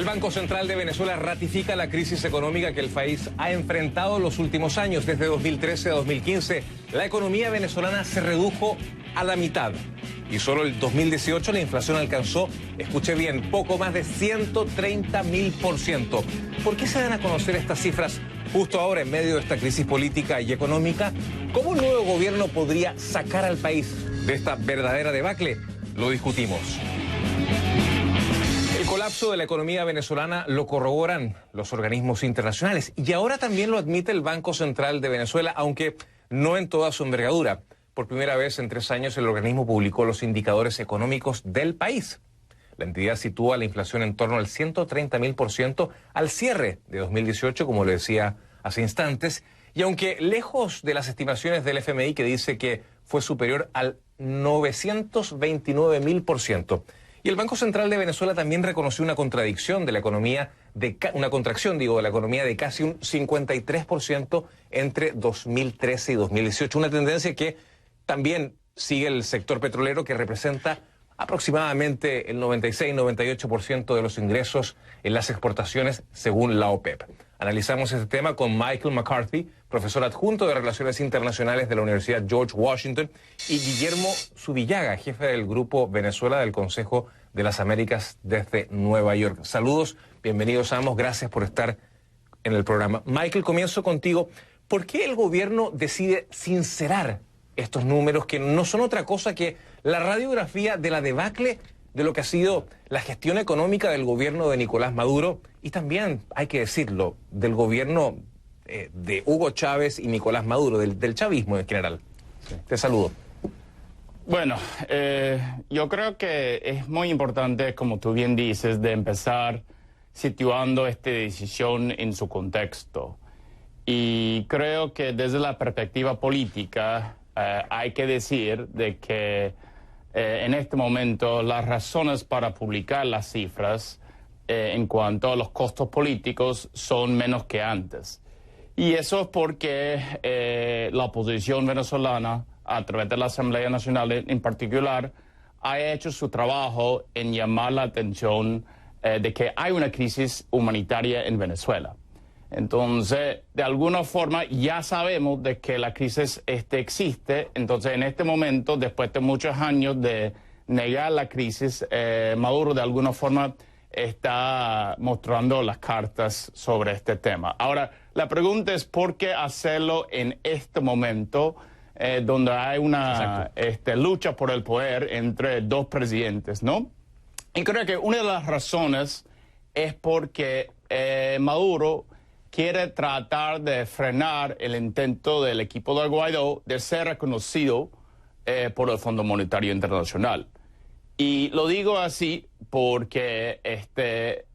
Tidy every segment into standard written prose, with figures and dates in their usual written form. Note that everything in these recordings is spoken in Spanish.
El Banco Central de Venezuela ratifica la crisis económica que el país ha enfrentado en los últimos años. Desde 2013 a 2015, la economía venezolana se redujo a la mitad. Y solo el 2018 la inflación alcanzó, escuche bien, poco más de 130.000%. ¿Por qué se dan a conocer estas cifras justo ahora en medio de esta crisis política y económica? ¿Cómo un nuevo gobierno podría sacar al país de esta verdadera debacle? Lo discutimos. El colapso de la economía venezolana lo corroboran los organismos internacionales y ahora también lo admite el Banco Central de Venezuela, aunque no en toda su envergadura. Por primera vez en 3 años el organismo publicó los indicadores económicos del país. La entidad sitúa la inflación en torno al 130.000% al cierre de 2018, como le decía hace instantes, y aunque lejos de las estimaciones del FMI que dice que fue superior al 929.000%. Y el Banco Central de Venezuela también reconoció una contracción de la economía de casi un 53% entre 2013 y 2018. Una tendencia que también sigue el sector petrolero, que representa aproximadamente el 96-98% de los ingresos en las exportaciones según la OPEP. Analizamos este tema con Michael McCarthy, profesor adjunto de Relaciones Internacionales de la Universidad George Washington, y Guillermo Zubillaga, jefe del Grupo Venezuela del Consejo de las Américas desde Nueva York. Saludos, bienvenidos a ambos, gracias por estar en el programa. Michael, comienzo contigo. ¿Por qué el gobierno decide sincerar estos números que no son otra cosa que la radiografía de la debacle de lo que ha sido la gestión económica del gobierno de Nicolás Maduro y también, hay que decirlo, del gobierno de Hugo Chávez y Nicolás Maduro, del chavismo en general? Sí. Te saludo. Bueno, yo creo que es muy importante, como tú bien dices, de empezar situando esta decisión en su contexto. Y creo que desde la perspectiva política hay que decir de que en este momento las razones para publicar las cifras en cuanto a los costos políticos son menos que antes. Y eso es porque la oposición venezolana, a través de la Asamblea Nacional en particular, ha hecho su trabajo en llamar la atención de que hay una crisis humanitaria en Venezuela. Entonces, de alguna forma, ya sabemos de que la crisis existe. Entonces, en este momento, después de muchos años de negar la crisis, Maduro de alguna forma está mostrando las cartas sobre este tema. Ahora, la pregunta es por qué hacerlo en este momento, donde hay una lucha por el poder entre dos presidentes, ¿no? Y creo que una de las razones es porque Maduro quiere tratar de frenar el intento del equipo de Guaidó de ser reconocido por el Fondo Monetario Internacional. Y lo digo así porque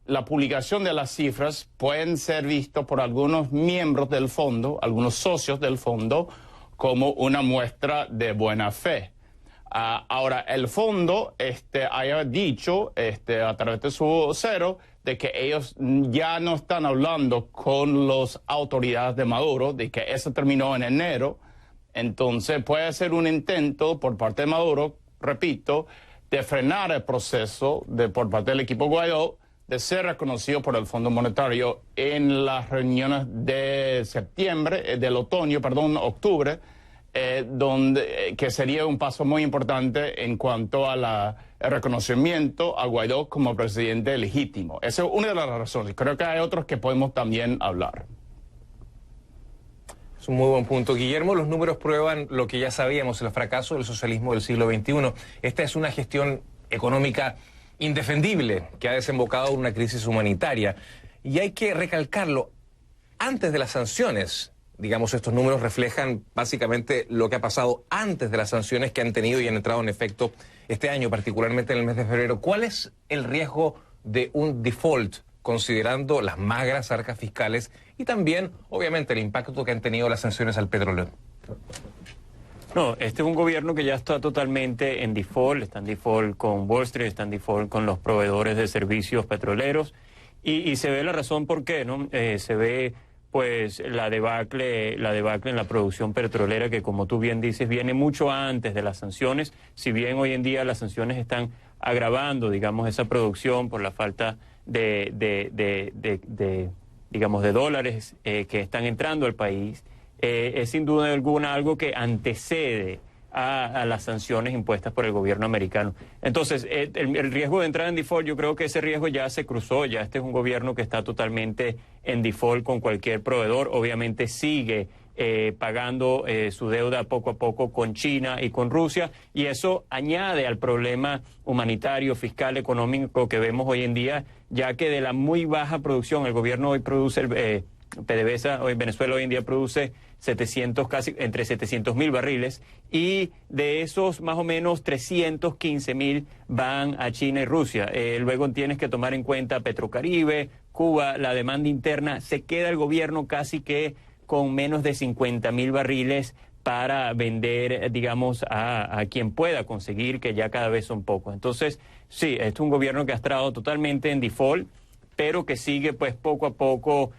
la publicación de las cifras pueden ser vistos por algunos miembros del fondo, algunos socios del fondo, como una muestra de buena fe. Ahora, el fondo haya dicho a través de su vocero de que ellos ya no están hablando con las autoridades de Maduro, de que eso terminó en enero. Entonces puede ser un intento por parte de Maduro, repito, de frenar el proceso por parte del equipo Guaidó de ser reconocido por el Fondo Monetario en las reuniones de octubre, que sería un paso muy importante en cuanto a el reconocimiento a Guaidó como presidente legítimo. Esa es una de las razones. Creo que hay otros que podemos también hablar. Es un muy buen punto, Guillermo. Los números prueban lo que ya sabíamos, el fracaso del socialismo del siglo XXI. Esta es una gestión económica indefendible que ha desembocado en una crisis humanitaria. Y hay que recalcarlo, antes de las sanciones, digamos, estos números reflejan básicamente lo que ha pasado antes de las sanciones que han tenido y han entrado en efecto este año, particularmente en el mes de febrero. ¿Cuál es el riesgo de un default, considerando las magras arcas fiscales y también, obviamente, el impacto que han tenido las sanciones al petróleo? No, este es un gobierno que ya está totalmente en default, está en default con Wall Street, está en default con los proveedores de servicios petroleros y se ve la razón por qué, ¿no? Se ve pues la debacle en la producción petrolera que, como tú bien dices, viene mucho antes de las sanciones. Si bien hoy en día las sanciones están agravando, digamos, esa producción por la falta digamos, de dólares que están entrando al país, es sin duda alguna algo que antecede a las sanciones impuestas por el gobierno americano. Entonces, el riesgo de entrar en default, yo creo que ese riesgo ya se cruzó, ya este es un gobierno que está totalmente en default con cualquier proveedor, obviamente sigue pagando su deuda poco a poco con China y con Rusia, y eso añade al problema humanitario, fiscal, económico que vemos hoy en día, ya que de la muy baja producción, el gobierno hoy produce, PDVSA, hoy Venezuela hoy en día produce entre 700.000 barriles, y de esos más o menos 315.000 van a China y Rusia. Luego tienes que tomar en cuenta Petrocaribe, Cuba, la demanda interna, se queda el gobierno casi que con menos de 50.000 barriles para vender, digamos, a quien pueda conseguir, que ya cada vez son pocos. Entonces, sí, este es un gobierno que ha estado totalmente en default, pero que sigue pues poco a poco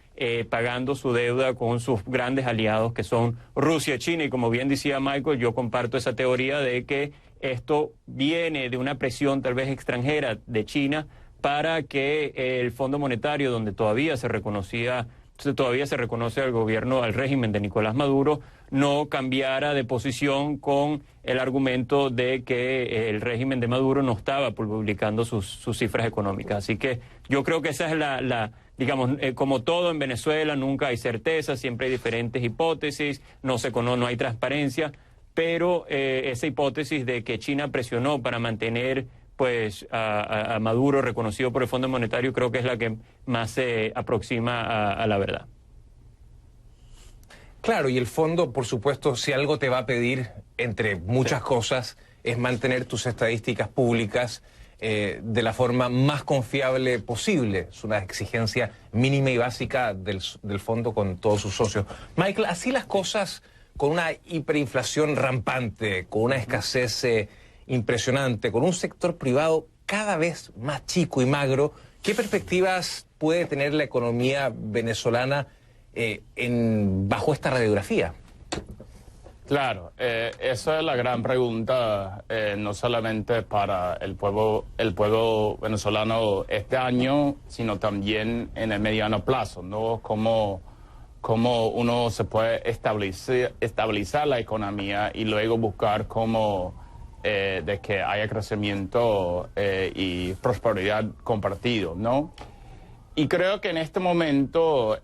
pagando su deuda con sus grandes aliados que son Rusia y China. Y como bien decía Michael, yo comparto esa teoría de que esto viene de una presión tal vez extranjera de China para que el Fondo Monetario, donde todavía se reconoce al gobierno, al régimen de Nicolás Maduro, no cambiara de posición con el argumento de que el régimen de Maduro no estaba publicando sus cifras económicas. Así que yo creo que esa es digamos, como todo en Venezuela, nunca hay certeza, siempre hay diferentes hipótesis, no hay transparencia, pero esa hipótesis de que China presionó para mantener pues a Maduro reconocido por el Fondo Monetario, creo que es la que más se aproxima a la verdad. Claro, y el fondo, por supuesto, si algo te va a pedir, entre muchas cosas, es mantener tus estadísticas públicas de la forma más confiable posible. Es una exigencia mínima y básica del fondo con todos sus socios. Michael, así las cosas, con una hiperinflación rampante, con una escasez impresionante, con un sector privado cada vez más chico y magro, ¿qué perspectivas puede tener la economía venezolana bajo esta radiografía? Claro, esa es la gran pregunta, no solamente para el pueblo venezolano este año, sino también en el mediano plazo, ¿no? Cómo uno se puede estabilizar la economía y luego buscar cómo de que haya crecimiento y prosperidad compartido, ¿no? Y creo que en este momento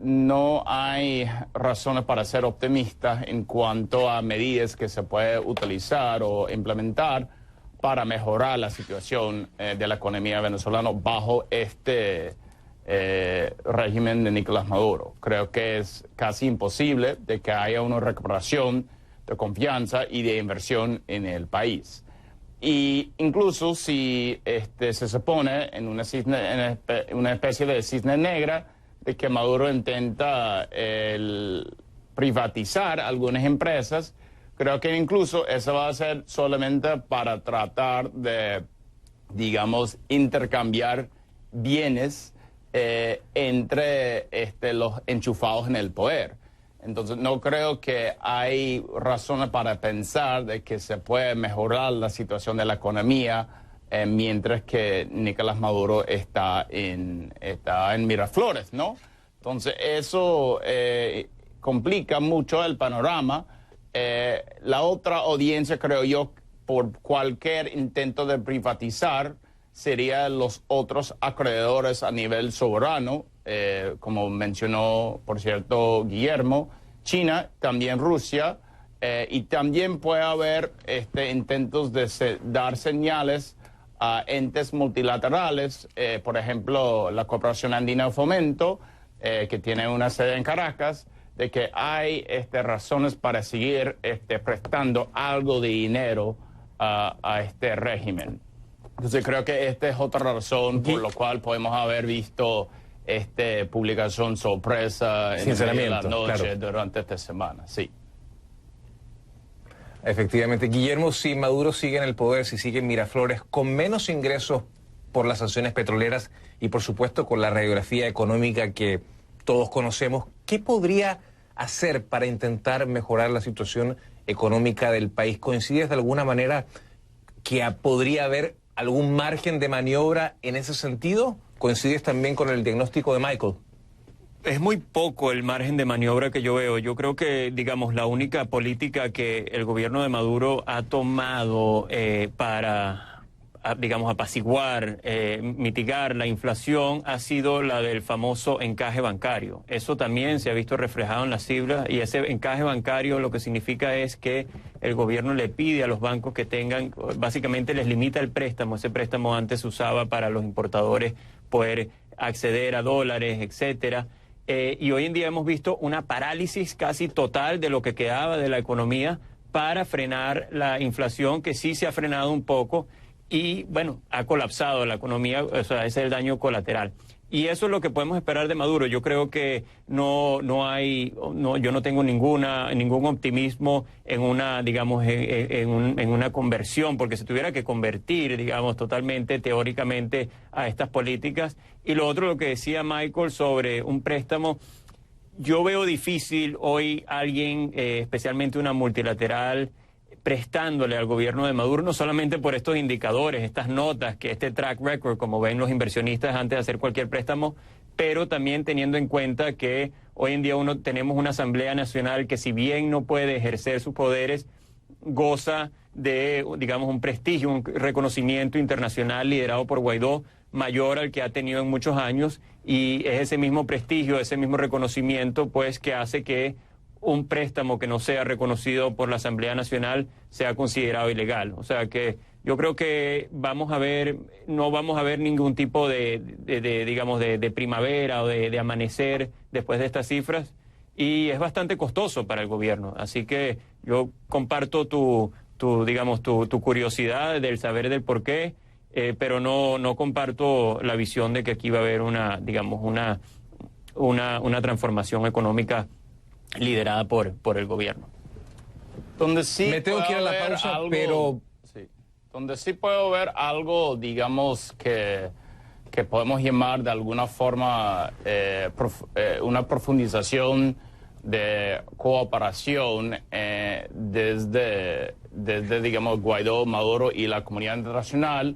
no hay razones para ser optimistas en cuanto a medidas que se puede utilizar o implementar para mejorar la situación de la economía venezolana bajo este régimen de Nicolás Maduro. Creo que es casi imposible de que haya una recuperación de confianza y de inversión en el país. Y incluso si se supone en una especie de cisne negra de que Maduro intenta privatizar algunas empresas, creo que incluso eso va a ser solamente para tratar de, digamos, intercambiar bienes entre los enchufados en el poder. Entonces no creo que hay razones para pensar de que se puede mejorar la situación de la economía mientras que Nicolás Maduro está en Miraflores, ¿no? Entonces eso complica mucho el panorama. La otra audiencia, creo yo, por cualquier intento de privatizar, serían los otros acreedores a nivel soberano, como mencionó, por cierto, Guillermo, China, también Rusia, y también puede haber intentos de dar señales a entes multilaterales, por ejemplo, la Cooperación Andina de Fomento, que tiene una sede en Caracas, de que hay razones para seguir prestando algo de dinero a este régimen. Entonces creo que esta es otra razón por la cual podemos haber visto publicación sorpresa en la noche durante esta semana. Sí. Efectivamente. Guillermo, si Maduro sigue en el poder, si sigue en Miraflores, con menos ingresos por las sanciones petroleras y por supuesto con la radiografía económica que todos conocemos, ¿qué podría hacer para intentar mejorar la situación económica del país? ¿Coincides de alguna manera que podría haber algún margen de maniobra en ese sentido? ¿Coincides también con el diagnóstico de Michael? Es muy poco el margen de maniobra que yo veo. Yo creo que, digamos, la única política que el gobierno de Maduro ha tomado para, digamos, apaciguar, mitigar la inflación ha sido la del famoso encaje bancario. Eso también se ha visto reflejado en las cifras, y ese encaje bancario lo que significa es que el gobierno le pide a los bancos que tengan, básicamente les limita el préstamo. Ese préstamo antes se usaba para los importadores poder acceder a dólares, etcétera. Y hoy en día hemos visto una parálisis casi total de lo que quedaba de la economía para frenar la inflación, que sí se ha frenado un poco y, bueno, ha colapsado la economía, o sea, ese es el daño colateral. Y eso es lo que podemos esperar de Maduro. Yo creo que yo no tengo ningún optimismo en una, digamos, en una conversión, porque se tuviera que convertir, digamos, totalmente, teóricamente, a estas políticas. Y lo otro, lo que decía Michael sobre un préstamo, yo veo difícil hoy alguien, especialmente una multilateral, prestándole al gobierno de Maduro, no solamente por estos indicadores, estas notas, que este track record, como ven los inversionistas antes de hacer cualquier préstamo, pero también teniendo en cuenta que hoy en día tenemos una Asamblea Nacional que, si bien no puede ejercer sus poderes, goza de, digamos, un prestigio, un reconocimiento internacional liderado por Guaidó mayor al que ha tenido en muchos años, y es ese mismo prestigio, ese mismo reconocimiento, pues, que hace que un préstamo que no sea reconocido por la Asamblea Nacional sea considerado ilegal. O sea que yo creo que no vamos a ver ningún tipo de primavera o de amanecer después de estas cifras, y es bastante costoso para el gobierno. Así que yo comparto tu curiosidad del saber del por qué, pero no comparto la visión de que aquí va a haber una transformación económica liderada por el gobierno. Donde sí me tengo que ir a la pausa, pero sí, donde sí puedo ver algo, digamos, que podemos llamar de alguna forma una profundización de cooperación desde, digamos, Guaidó, Maduro y la comunidad internacional,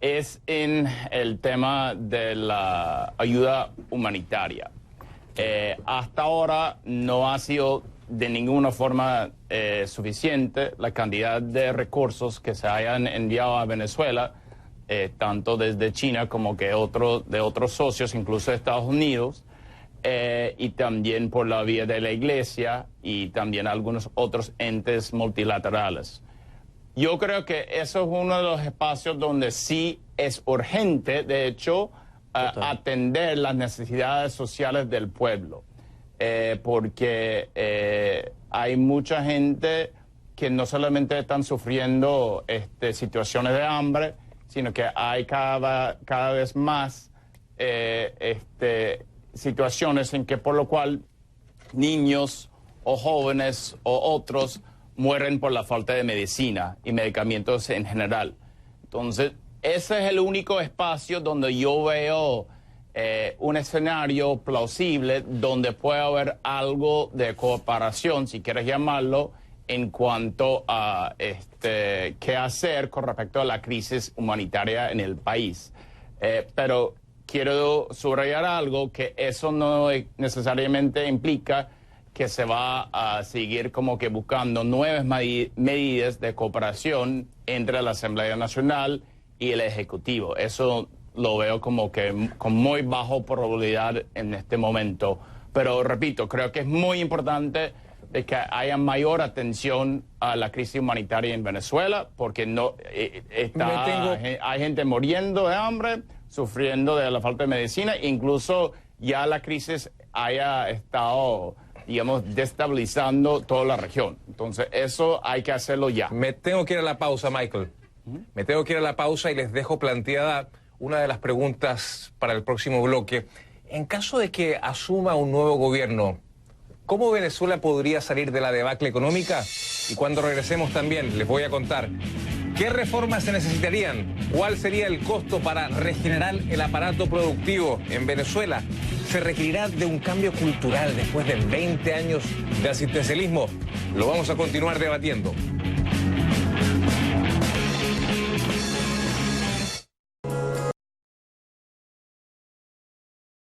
es en el tema de la ayuda humanitaria. Hasta ahora no ha sido de ninguna forma suficiente la cantidad de recursos que se hayan enviado a Venezuela, tanto desde China como de otros socios, incluso de Estados Unidos, y también por la vía de la Iglesia y también algunos otros entes multilaterales. Yo creo que eso es uno de los espacios donde sí es urgente, de hecho, atender las necesidades sociales del pueblo, porque hay mucha gente que no solamente están sufriendo situaciones de hambre, sino que hay cada vez más situaciones en que por lo cual niños o jóvenes o otros mueren por la falta de medicina y medicamentos en general. Entonces, ese es el único espacio donde yo veo un escenario plausible donde puede haber algo de cooperación, si quieres llamarlo, en cuanto a qué hacer con respecto a la crisis humanitaria en el país. Pero quiero subrayar algo, que eso no necesariamente implica que se va a seguir como que buscando nuevas medidas de cooperación entre la Asamblea Nacional y el Ejecutivo. Eso lo veo como que con muy baja probabilidad en este momento. Pero repito, creo que es muy importante de que haya mayor atención a la crisis humanitaria en Venezuela, porque hay gente muriendo de hambre, sufriendo de la falta de medicina, incluso ya la crisis haya estado, digamos, destabilizando toda la región. Entonces, eso hay que hacerlo ya. Me tengo que ir a la pausa, Michael. Me tengo que ir a la pausa y les dejo planteada una de las preguntas para el próximo bloque. En caso de que asuma un nuevo gobierno, ¿cómo Venezuela podría salir de la debacle económica? Y cuando regresemos también les voy a contar qué reformas se necesitarían, cuál sería el costo para regenerar el aparato productivo en Venezuela. ¿Se requerirá de un cambio cultural después de 20 años de asistencialismo? Lo vamos a continuar debatiendo.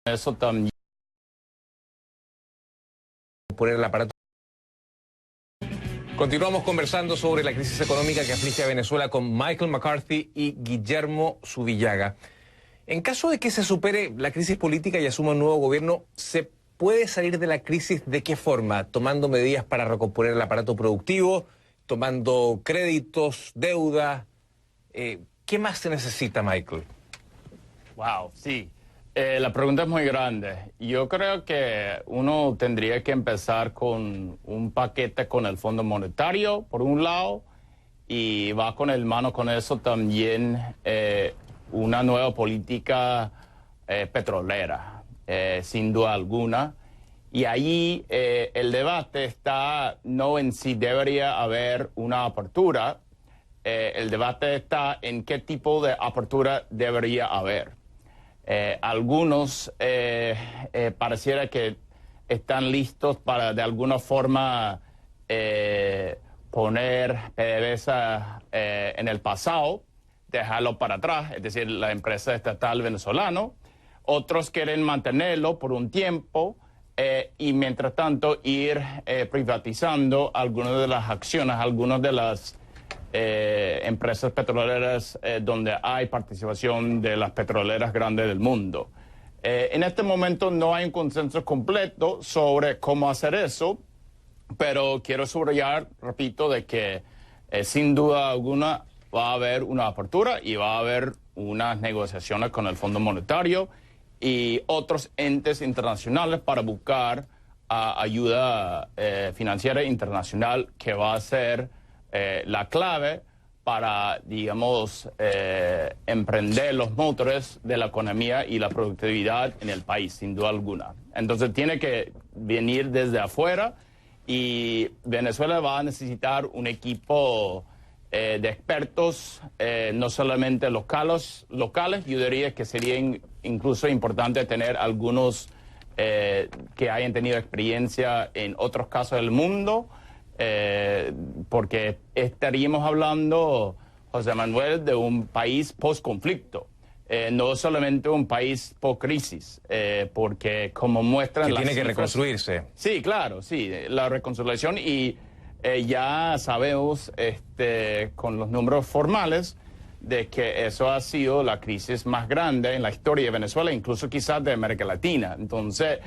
Eso también. Poner el aparato. Continuamos conversando sobre la crisis económica que aflige a Venezuela con Michael McCarthy y Guillermo Zubillaga. En caso de que se supere la crisis política y asuma un nuevo gobierno, ¿se puede salir de la crisis de qué forma? ¿Tomando medidas para recomponer el aparato productivo? ¿Tomando créditos, deuda? ¿Qué más se necesita, Michael? Wow, sí. La pregunta es muy grande. Yo creo que uno tendría que empezar con un paquete con el Fondo Monetario, por un lado, y va con el mano con eso también una nueva política petrolera, sin duda alguna. Y ahí el debate está no en si debería haber una apertura, el debate está en qué tipo de apertura debería haber. Algunos pareciera que están listos para de alguna forma poner PDVSA en el pasado, dejarlo para atrás, es decir, la empresa estatal venezolana. Otros quieren mantenerlo por un tiempo y mientras tanto ir privatizando algunas de las acciones, algunas de las empresas petroleras donde hay participación de las petroleras grandes del mundo. En este momento no hay un consenso completo sobre cómo hacer eso, pero quiero subrayar, repito, de que sin duda alguna va a haber una apertura y va a haber unas negociaciones con el Fondo Monetario y otros entes internacionales para buscar ayuda financiera internacional que va a ser la clave para, digamos, emprender los motores de la economía y la productividad en el país, sin duda alguna. Entonces tiene que venir desde afuera y Venezuela va a necesitar un equipo de expertos, no solamente locales, yo diría que sería incluso importante tener algunos que hayan tenido experiencia en otros casos del mundo, porque estaríamos hablando, José Manuel, de un país post-conflicto, no solamente un país post-crisis, porque como muestran las cifras... Que tiene que reconstruirse. Sí, claro, sí, la reconciliación y ya sabemos con los números formales de que eso ha sido la crisis más grande en la historia de Venezuela, incluso quizás de América Latina. Entonces...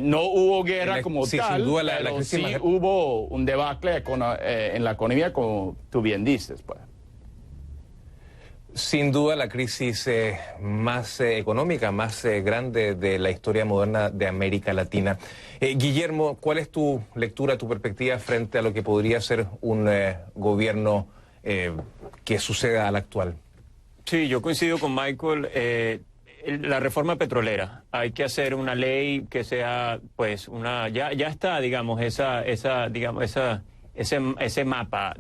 no hubo guerra como tal, sin duda pero sí hubo un debacle en la economía, como tú bien dices, pues. Sin duda la crisis más económica, más grande de la historia moderna de América Latina. Guillermo, ¿cuál es tu lectura, tu perspectiva frente a lo que podría ser un gobierno que suceda al actual? Sí, yo coincido con Michael. La reforma petrolera, hay que hacer una ley que sea, pues, ya está, digamos, ese mapa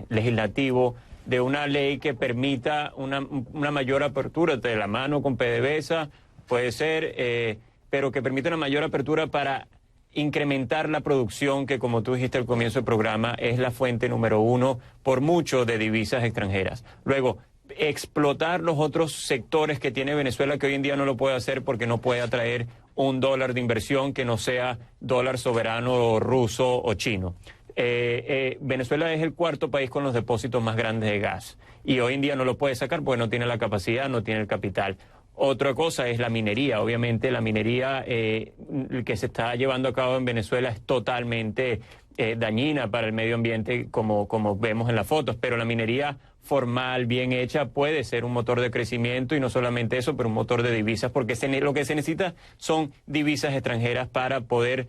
legislativo de una ley que permita una mayor apertura de la mano con PDVSA, puede ser, pero que permita una mayor apertura para incrementar la producción, que como tú dijiste al comienzo del programa, es la fuente número uno por mucho de divisas extranjeras. Luego, explotar los otros sectores que tiene Venezuela, que hoy en día no lo puede hacer porque no puede atraer $1 de inversión que no sea dólar soberano ruso o chino. Venezuela es el cuarto país con los depósitos más grandes de gas y hoy en día no lo puede sacar porque no tiene la capacidad, no tiene el capital. Otra cosa es la minería. Obviamente la minería que se está llevando a cabo en Venezuela es totalmente dañina para el medio ambiente, como vemos en las fotos, pero la minería formal, bien hecha, puede ser un motor de crecimiento y no solamente eso, pero un motor de divisas, porque lo que se necesita son divisas extranjeras para poder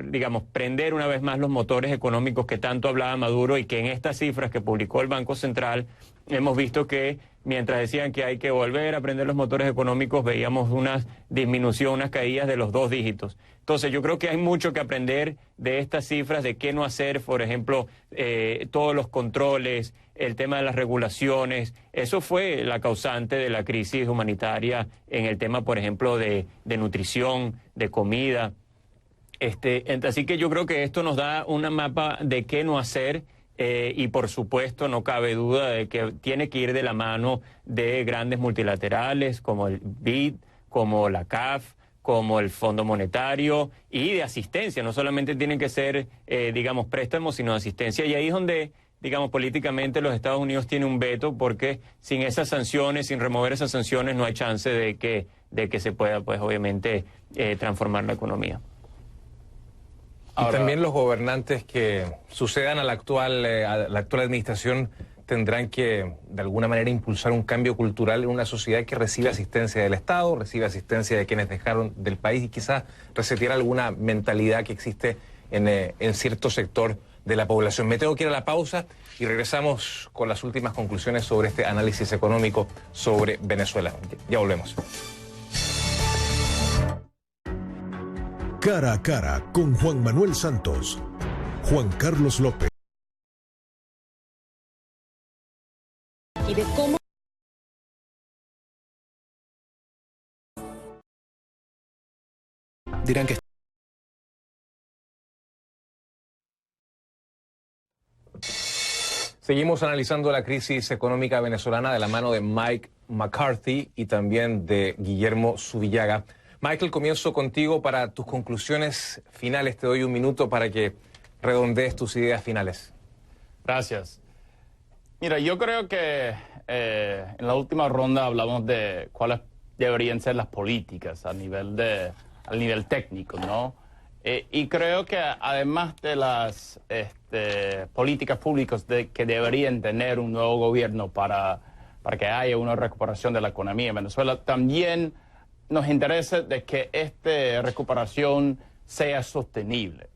digamos, prender una vez más los motores económicos que tanto hablaba Maduro y que en estas cifras que publicó el Banco Central hemos visto que mientras decían que hay que volver a prender los motores económicos, veíamos una disminución, unas caídas de los 2 dígitos. Entonces yo creo que hay mucho que aprender de estas cifras, de qué no hacer, por ejemplo, todos los controles, el tema de las regulaciones. Eso fue la causante de la crisis humanitaria en el tema, por ejemplo, de nutrición, de comida. Así que yo creo que esto nos da una mapa de qué no hacer y por supuesto no cabe duda de que tiene que ir de la mano de grandes multilaterales como el BID, como la CAF, como el Fondo Monetario, y de asistencia. No solamente tienen que ser, digamos, préstamos, sino asistencia. Y ahí es donde, digamos, políticamente los Estados Unidos tienen un veto, porque sin esas sanciones, sin remover esas sanciones, no hay chance de que se pueda, pues, obviamente, transformar la economía. Y también los gobernantes que sucedan a la actual administración tendrán que, de alguna manera, impulsar un cambio cultural en una sociedad que recibe asistencia del Estado, recibe asistencia de quienes dejaron del país, y quizás resetear alguna mentalidad que existe en cierto sector de la población. Me tengo que ir a la pausa y regresamos con las últimas conclusiones sobre este análisis económico sobre Venezuela. Ya volvemos. Cara a cara con Juan Manuel Santos, Juan Carlos López. Y de cómo Dirán que Seguimos analizando la crisis económica venezolana de la mano de Mike McCarthy y también de Guillermo Zubillaga. Michael, comienzo contigo para tus conclusiones finales. Te doy un minuto para que redondees tus ideas finales. Gracias. Mira, yo creo que en la última ronda hablamos de cuáles deberían ser las políticas a nivel técnico, ¿no? Y creo que además de las políticas públicas que deberían tener un nuevo gobierno para que haya una recuperación de la economía en Venezuela, también nos interesa de que esta recuperación sea sostenible.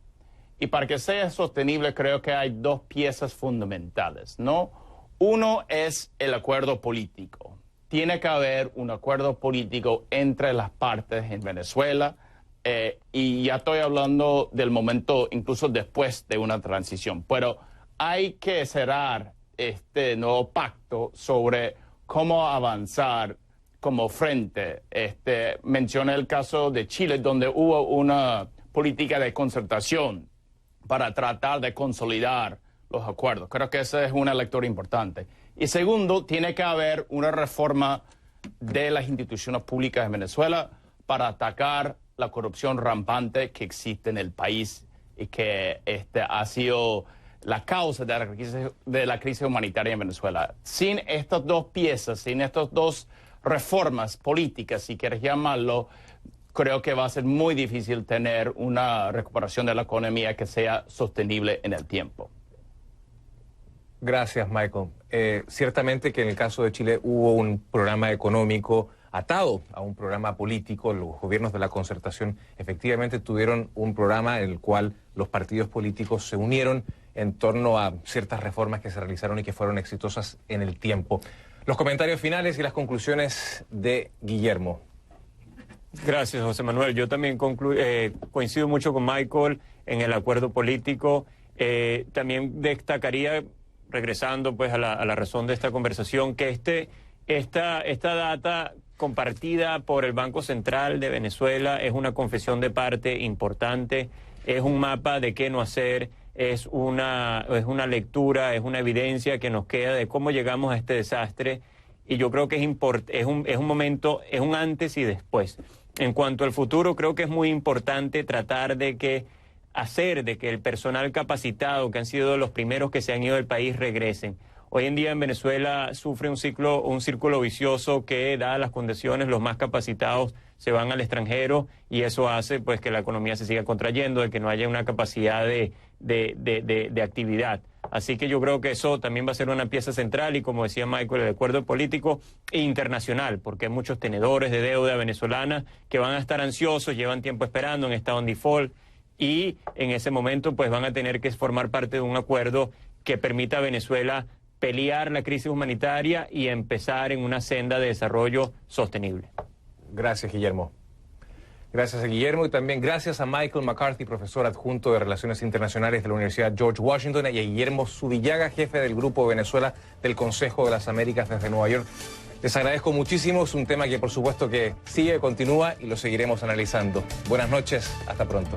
Y para que sea sostenible creo que hay dos piezas fundamentales, ¿no? Uno es el acuerdo político. Tiene que haber un acuerdo político entre las partes en Venezuela, y ya estoy hablando del momento incluso después de una transición. Pero hay que cerrar este nuevo pacto sobre cómo avanzar como frente. Mencioné el caso de Chile, donde hubo una política de concertación para tratar de consolidar los acuerdos. Creo que esa es una lectura importante. Y segundo, tiene que haber una reforma de las instituciones públicas en Venezuela para atacar la corrupción rampante que existe en el país y que ha sido la causa de la crisis humanitaria en Venezuela. Sin estas dos piezas, sin estas dos reformas políticas, si quieres llamarlo, creo que va a ser muy difícil tener una recuperación de la economía que sea sostenible en el tiempo. Gracias, Michael. Ciertamente que en el caso de Chile hubo un programa económico atado a un programa político. Los gobiernos de la concertación efectivamente tuvieron un programa en el cual los partidos políticos se unieron en torno a ciertas reformas que se realizaron y que fueron exitosas en el tiempo. Los comentarios finales y las conclusiones de Guillermo. Gracias, José Manuel. Yo también coincido mucho con Michael en el acuerdo político. También destacaría, regresando pues a la razón de esta conversación, que esta data compartida por el Banco Central de Venezuela es una confesión de parte importante, es un mapa de qué no hacer, es una lectura, es una evidencia que nos queda de cómo llegamos a este desastre, y yo creo que es un momento, es un antes y después. En cuanto al futuro, creo que es muy importante tratar de que el personal capacitado, que han sido los primeros que se han ido del país, regresen. Hoy en día en Venezuela sufre un círculo vicioso que, dadas las condiciones, los más capacitados se van al extranjero, y eso hace pues que la economía se siga contrayendo, de que no haya una capacidad de actividad. Así que yo creo que eso también va a ser una pieza central, y como decía Michael, el acuerdo político e internacional, porque hay muchos tenedores de deuda venezolana que van a estar ansiosos, llevan tiempo esperando en estado en default, y en ese momento pues van a tener que formar parte de un acuerdo que permita a Venezuela pelear la crisis humanitaria y empezar en una senda de desarrollo sostenible. Gracias, Guillermo. Gracias a Guillermo, y también gracias a Michael McCarthy, profesor adjunto de Relaciones Internacionales de la Universidad George Washington, y a Guillermo Zubillaga, jefe del Grupo Venezuela del Consejo de las Américas desde Nueva York. Les agradezco muchísimo, es un tema que por supuesto que sigue, continúa, y lo seguiremos analizando. Buenas noches, hasta pronto.